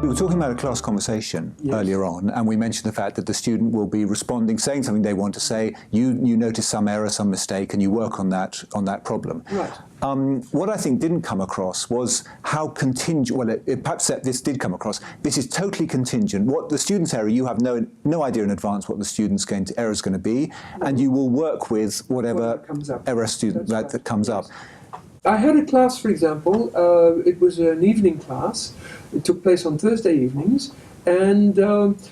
We were talking about a class conversation earlier on, and we mentioned the fact that the student will be responding, saying something they want to say. You notice some error, some mistake, and you work on that problem. Right. What I think didn't come across was how contingent. Well, perhaps this did come across. This is totally contingent. What the student's error, you have no idea in advance what the student's error is going to be, and you will work with whatever error student that comes up. I had a class, for example, it was an evening class. It took place on Thursday evenings. And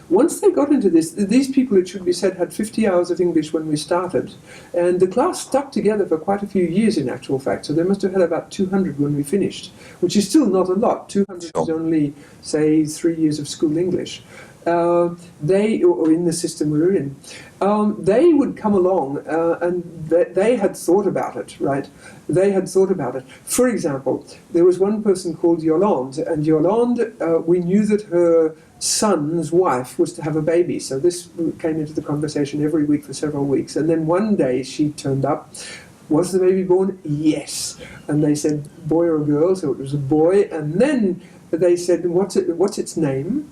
once they got into this, these people, it should be said, had 50 hours of English when we started. And the class stuck together for quite a few years, in actual fact. So they must have had about 200 when we finished, which is still not a lot. 200 is only, say, 3 years of school English. Or in the system we were in, they would come along and they had thought about it, right? They had thought about it. For example, there was one person called Yolande, and Yolande, we knew that her son's wife was to have a baby, so this came into the conversation every week for several weeks. And then one day she turned up. Was the baby born? Yes. And they said boy or girl, so it was a boy. And then they said, what's its name?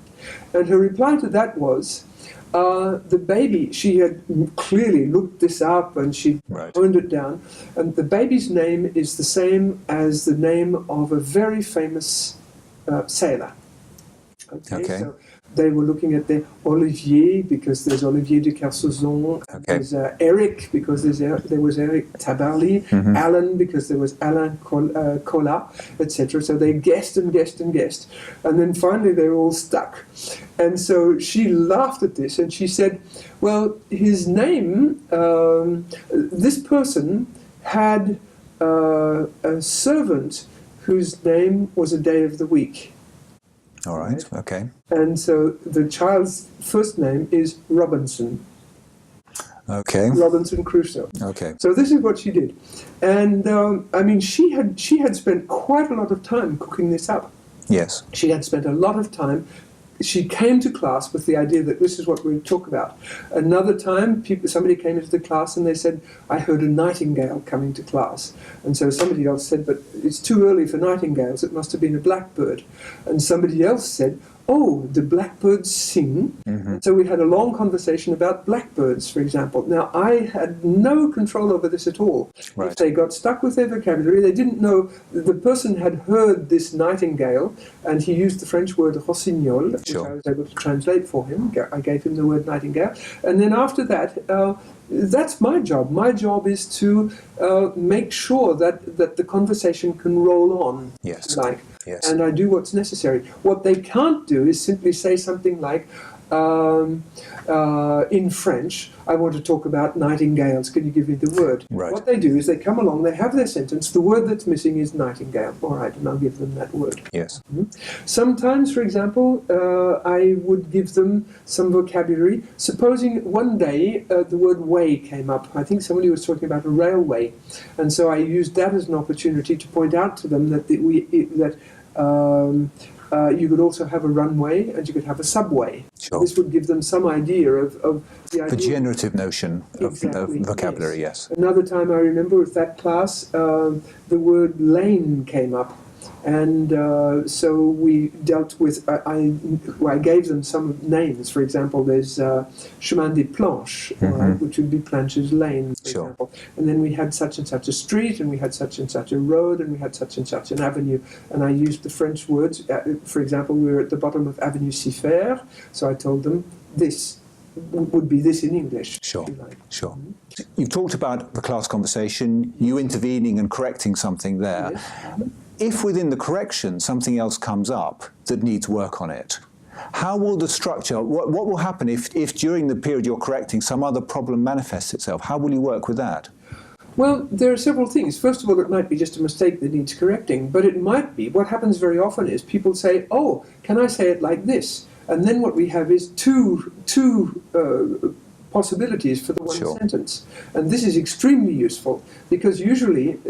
And her reply to that was, the baby, she had clearly looked this up and she toned it down, and the baby's name is the same as the name of a very famous sailor. Okay. So they were looking at the Olivier, because there's Olivier de Kersauzon, there's Eric, because there was Eric Tabarly, Alan, because there was Alain Collat, etc. So they guessed and guessed and guessed. And then finally they were all stuck. And so she laughed at this and she said, well, his name, this person had a servant whose name was a day of the week. All right, okay. And so the child's first name is Robinson. Okay. Robinson Crusoe. Okay. So this is what she did. And, I mean, she had spent quite a lot of time cooking this up. Yes. She had spent a lot of time. She came to class with the idea that this is what we would talk about. Another time, somebody came into the class and they said, I heard a nightingale coming to class. And so somebody else said, but it's too early for nightingales, it must have been a blackbird. And somebody else said, oh, the blackbirds sing. So we had a long conversation about blackbirds, for example. Now, I had no control over this at all. If they got stuck with their vocabulary, they didn't know. The person had heard this nightingale, and he used the French word rossignol, which I was able to translate for him. I gave him the word nightingale. And then after that, that's my job. My job is to make sure that the conversation can roll on. Yes. Yes. And I do what's necessary. What they can't do is simply say something like, in French, I want to talk about nightingales, can you give me the word? Right. What they do is they come along, they have their sentence, the word that's missing is nightingale. All right, and I'll give them that word. Yes. Sometimes, for example, I would give them some vocabulary. Supposing one day the word way came up. I think somebody was talking about a railway. And so I used that as an opportunity to point out to them that you could also have a runway and you could have a subway. Sure. This would give them some idea of the idea. The generative notion of vocabulary, yes. Another time I remember with that class, the word lane came up. And so we dealt with, I gave them some names. For example, there's Chemin des Planches, which would be Planches Lane, for example. And then we had such and such a street, and we had such and such a road, and we had such and such an avenue. And I used the French words. For example, we were at the bottom of Avenue Siffert, so I told them this would be this in English. Sure, sure. You've talked about the class conversation, you intervening and correcting something there. Yes. If within the correction something else comes up that needs work on it, how will the structure, what will happen if during the period you're correcting some other problem manifests itself? How will you work with that? Well, there are several things. First of all, it might be just a mistake that needs correcting, but it might be, what happens very often is people say, oh, can I say it like this? And then what we have is two possibilities for the one sentence. And this is extremely useful because usually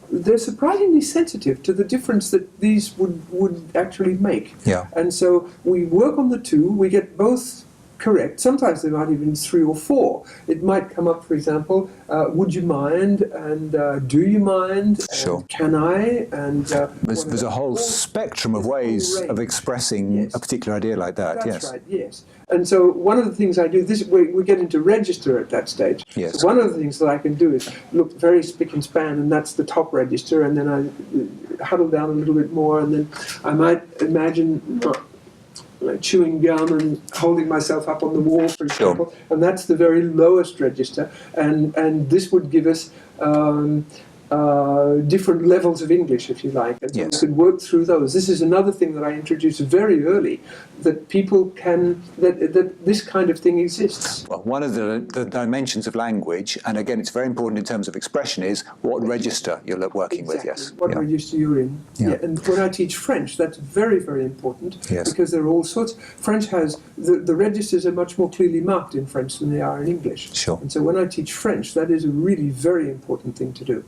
they're surprisingly sensitive to the difference that these would actually make. Yeah. And so we work on the two, we get both correct. Sometimes there might even be 3 or 4. It might come up, for example, would you mind, and do you mind, Sure. and can I, and... There's a whole spectrum of ways of expressing Yes. a particular idea like that, That's yes. right, yes. And so one of the things I do, we get into register at that stage. Yes. So one of the things that I can do is look very spick and span, and that's the top register, and then I huddle down a little bit more, and then I might imagine like chewing gum and holding myself up on the wall, for example, and that's the very lowest register, and this would give us different levels of English, if you like, and Yes. we could work through those. This is another thing that I introduced very early, that people can, that this kind of thing exists. Well, one of the dimensions of language, and again, it's very important in terms of expression, is what register you're working with, yes. What Yeah. register you're in. Yeah. And when I teach French, that's very, very important, Yes. because there are all sorts. French has, the registers are much more clearly marked in French than they are in English. Sure. And so when I teach French, that is a really very important thing to do.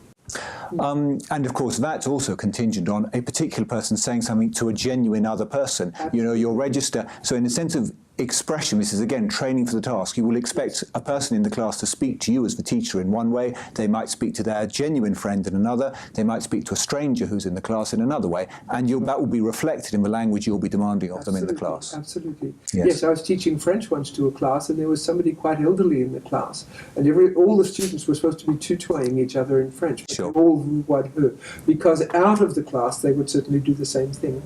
And of course, that's also contingent on a particular person saying something to a genuine other person. You know, your register. So in a sense of expression, this is again training for the task. You will expect a person in the class to speak to you as the teacher in one way. They might speak to their genuine friend in another. They might speak to a stranger who's in the class in another way. And that will be reflected in the language you'll be demanding of them in the class. Absolutely. Yes. Yes, I was teaching French once to a class, and there was somebody quite elderly in the class, and all the students were supposed to be tutoying each other in French, but Sure. they all what her, because out of the class they would certainly do the same thing.